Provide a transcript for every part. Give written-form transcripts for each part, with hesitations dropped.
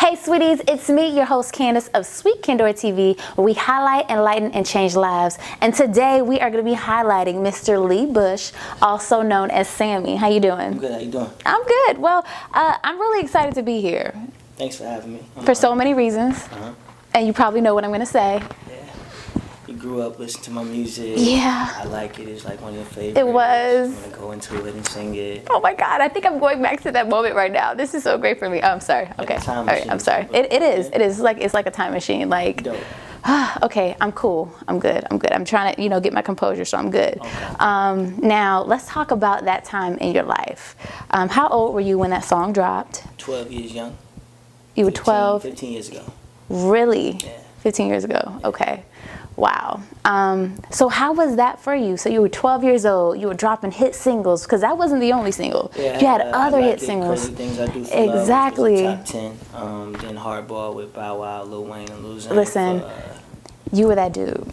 Hey sweeties, it's me, your host Candace of Sweet Candor TV, where we highlight, enlighten, and change lives. And today we are going to be highlighting Mr. Leigh Bush, also known as Sammie. How you doing? I'm good. How you doing? I'm good. Well, I'm really excited to be here. Thanks for having me. For so many reasons. And you probably know what I'm going to say. You grew up listening to my music. Yeah. I like it. It's like one of your favorites. It was. I'm gonna go into it and sing it. Oh my God, I think I'm going back to that moment right now. This is so great for me. Oh, I'm sorry. Okay. All right, I'm sorry. It is. It is. It's like a time machine. Like, Dope. Okay, I'm cool. I'm good. I'm trying to, get my composure, so I'm good. Okay. Now, let's talk about that time in your life. How old were you when that song dropped? 12 years young. You were 12? 15 years ago. Really? Yeah. 15 years ago. Yeah. Okay. Wow. So how was that for you? So you were 12 years old. You were dropping hit singles, because that wasn't the only single. Yeah, you had other hit Crazy singles. Things I Do for Exactly. Love, top 10. Then Hardball with Bow Wow, Lil Wayne, and Lil Xan. Listen, you were that dude.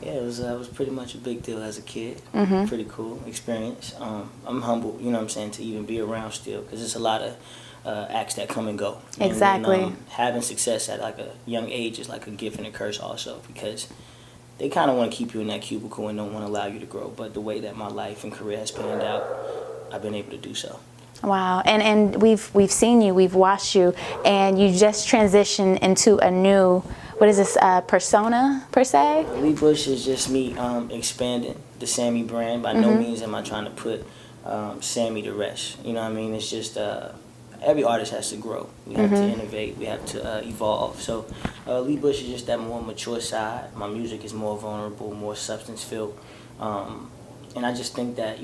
Yeah, it was pretty much a big deal as a kid. Mm-hmm. Pretty cool experience. I'm humble, to even be around still, because there's a lot of acts that come and go. Exactly. And having success at like a young age is like a gift and a curse also, because they kind of want to keep you in that cubicle and don't want to allow you to grow. But the way that my life and career has panned out, I've been able to do so. Wow. And we've seen you, we've watched you, and you just transitioned into a new, what is this, persona per se? Leigh Bush is just me expanding the Sammie brand. By no means am I trying to put Sammie to rest. You know what I mean? It's just every artist has to grow. We have to innovate. We have to evolve. So Leigh Bush is just that more mature side. My music is more vulnerable, more substance-filled. And I just think that,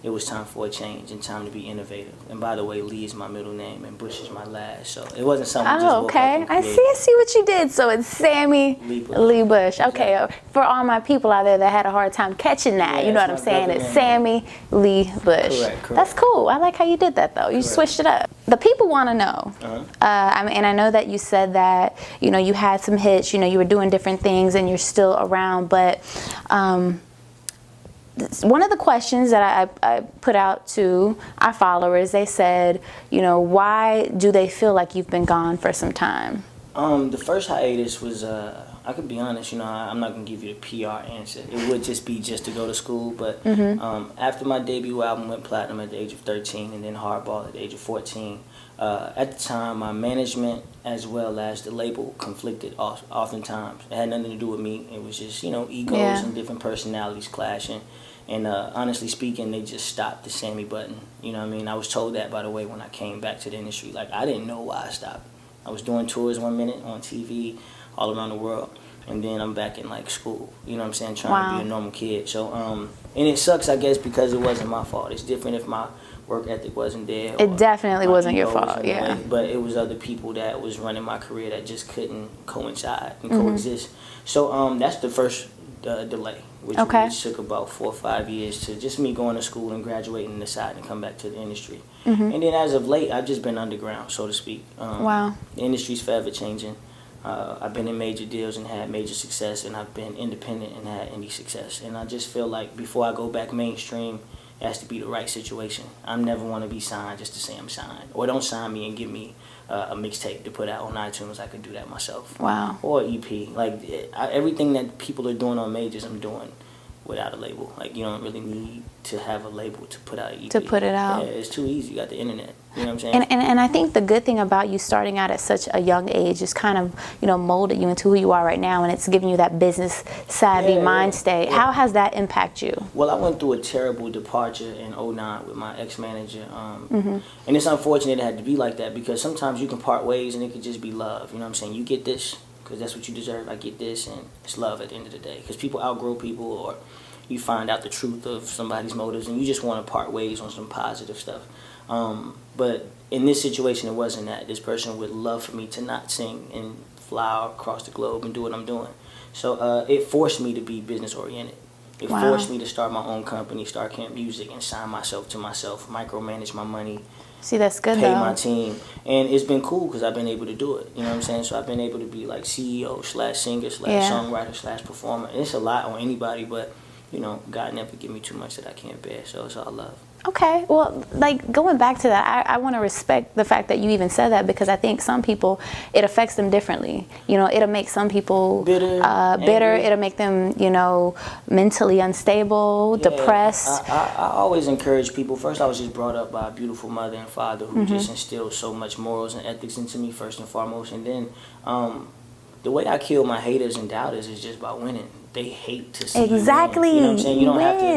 it was time for a change and time to be innovative. And by the way, Leigh is my middle name and Bush is my last. So it wasn't something just woke up and I created. see what you did. So it's Sammie Leigh Bush. Okay, Exactly. For all my people out there that had a hard time catching that, Yeah, you know what I'm it's my saying? brother It's name. Sammie Leigh Bush. Correct. That's cool. I like how you did that though. You switched it up. The people want to know. And I know that you said that, you had some hits, you were doing different things and you're still around, but one of the questions that I put out to our followers, they said, why do they feel like you've been gone for some time? The first hiatus was, I could be honest, I'm not going to give you the PR answer. It would just be to go to school. But after my debut album went platinum at the age of 13 and then Hardball at the age of 14, at the time my management as well as the label conflicted oftentimes. It had nothing to do with me. It was just, egos and different personalities clashing. And honestly speaking, they just stopped the Sammie button. You know what I mean? I was told that, by the way, when I came back to the industry. Like, I didn't know why I stopped. I was doing tours 1 minute on TV all around the world. And then I'm back in, school. You know what I'm saying? Trying to be a normal kid. So, and it sucks, I guess, because it wasn't my fault. It's different if my work ethic wasn't there. It definitely wasn't your fault, yeah. But it was other people that was running my career that just couldn't coincide and coexist. So that's the first delay, which took about 4 or 5 years to just me going to school and graduating and deciding to come back to the industry. And then as of late, I've just been underground, so to speak. The industry's forever changing. I've been in major deals and had major success, and I've been independent and had indie success. And I just feel like before I go back mainstream, it has to be the right situation. I never want to be signed just to say I'm signed. Or don't sign me and give me a mixtape to put out on iTunes. I could do that myself. Wow. Or EP. Everything that people are doing on majors, I'm doing without a label. You don't really need to have a label to put out an EP. To put it out. Yeah, it's too easy. You got the internet. You know what I'm saying? And I think the good thing about you starting out at such a young age is kind of, molded you into who you are right now, and it's giving you that business savvy mind state. Yeah. How has that impacted you? Well, I went through a terrible departure in 2009 with my ex-manager. And it's unfortunate it had to be like that, because sometimes you can part ways and it could just be love. You know what I'm saying? You get this because that's what you deserve. I get this, and it's love at the end of the day. Because people outgrow people, or you find out the truth of somebody's motives and you just want to part ways on some positive stuff. But in this situation, it wasn't that. This person would love for me to not sing and fly across the globe and do what I'm doing. So it forced me to be business oriented. It forced me to start my own company, start Camp Music, and sign myself to myself, micromanage my money. See, that's good, pay my team. And it's been cool because I've been able to do it. You know what I'm saying? So I've been able to be CEO / singer / songwriter / performer. And it's a lot on anybody, but God never give me too much that I can't bear, so it's all love. Okay, well, like going back to that, I want to respect the fact that you even said that, because I think some people, it affects them differently. You know, it'll make some people bitter. It'll make them, you know, mentally unstable, depressed. I always encourage people. First, I was just brought up by a beautiful mother and father who just instilled so much morals and ethics into me first and foremost. And then the way I kill my haters and doubters is just by winning. They hate to see exactly. you win. You know what I'm saying? You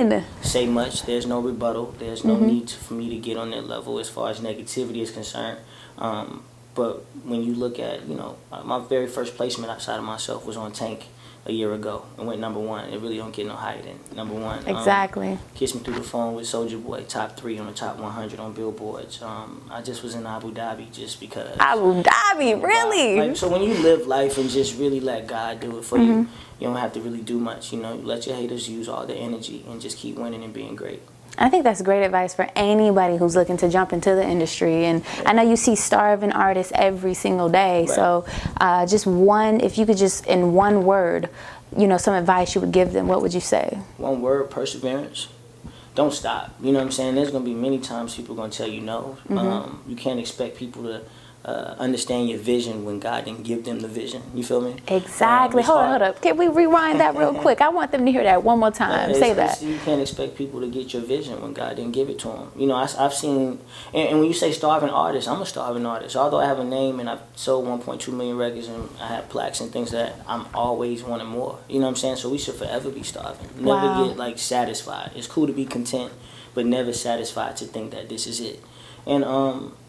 don't have to say much. There's no rebuttal. There's no need for me to get on that level as far as negativity is concerned. But when you look at, you know, my very first placement outside of myself was on Tank a year ago and went #1. It really don't get no higher than #1. Exactly. Kiss Me Through the Phone with Soulja Boy, top 3 on the top 100 on billboards. I just was in Abu Dhabi just because. Abu Dhabi, really? Like, so when you live life and just really let God do it for you, you don't have to really do much. You know, you let your haters use all the energy and just keep winning and being great. I think that's great advice for anybody who's looking to jump into the industry. And I know you see starving artists every single day. Right. So just one, if you could just, in one word, you know, some advice you would give them, what would you say? One word: perseverance. Don't stop. You know what I'm saying? There's going to be many times people are going to tell you no. You can't expect people to understand your vision when God didn't give them the vision. You feel me? Exactly. Hold up. Can we rewind that real quick? I want them to hear that one more time. Say that. You can't expect people to get your vision when God didn't give it to them. You know, I've seen, and when you say starving artist, I'm a starving artist. Although I have a name and I've sold 1.2 million records and I have plaques and things that I'm always wanting more. You know what I'm saying? So we should forever be starving. Never get like satisfied. It's cool to be content, but never satisfied to think that this is it. And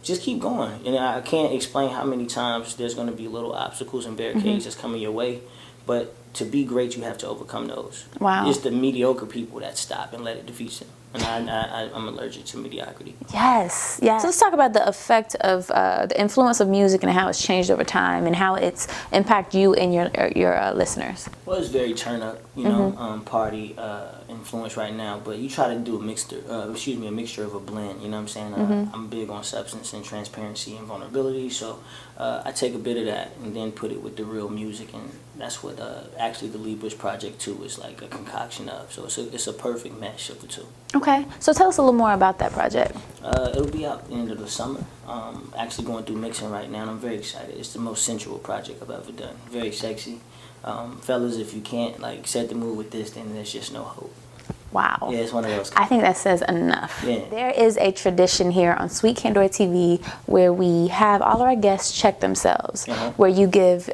just keep going. And I can't explain how many times there's going to be little obstacles and barricades that's coming your way. But to be great, you have to overcome those. Wow. It's the mediocre people that stop and let it defeat them. And I'm allergic to mediocrity. Yes, yes. So let's talk about the effect of the influence of music and how it's changed over time and how it's impacted you and your listeners. Well, it's very turn up, you know, party influence right now. But you try to do a mixture of a blend. You know what I'm saying? I'm big on substance and transparency and vulnerability. So I take a bit of that and then put it with the real music, and that's what actually the Leigh Bush Project 2 is like a concoction of. So it's a perfect mesh of the two. Okay, so tell us a little more about that project. It'll be out at the end of the summer. Actually going through mixing right now, and I'm very excited. It's the most sensual project I've ever done. Very sexy. Fellas, if you can't like set the mood with this, then there's just no hope. Wow. Yeah, it's one of those. I think that says enough. Yeah. There is a tradition here on Sweet Candor TV where we have all our guests check themselves, where you give,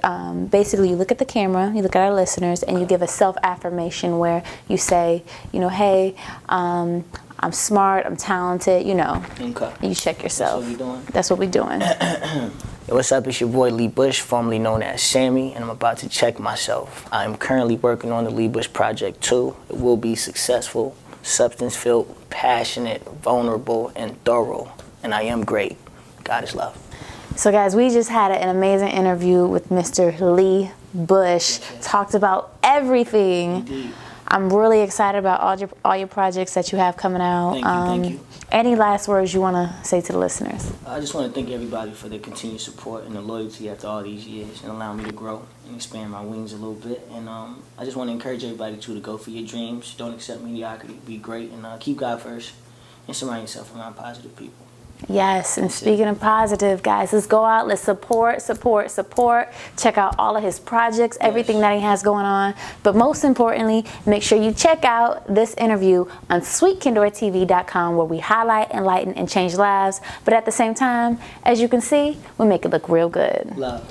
basically you look at the camera, you look at our listeners, and you give a self-affirmation where you say, you know, hey, I'm smart, I'm talented, you know. Okay. You check yourself. That's what we doing? That's what we doing. Yo, what's up? It's your boy Leigh Bush, formerly known as Sammie, and I'm about to check myself. I'm currently working on the Leigh Bush Project 2. It will be successful, substance-filled, passionate, vulnerable, and thorough. And I am great. God is love. So guys, we just had an amazing interview with Mr. Leigh Bush. Talked about everything. Indeed. I'm really excited about all your projects that you have coming out. Thank you. Any last words you want to say to the listeners? I just want to thank everybody for their continued support and the loyalty after all these years and allowing me to grow and expand my wings a little bit. And I just want to encourage everybody to go for your dreams. Don't accept mediocrity. Be great and keep God first and surround yourself around positive people. Yes, and speaking of positive, guys, let's go out, let's support. Check out all of his projects, everything that he has going on. But most importantly, make sure you check out this interview on sweetcandortv.com, where we highlight, enlighten, and change lives. But at the same time, as you can see, we make it look real good. Love.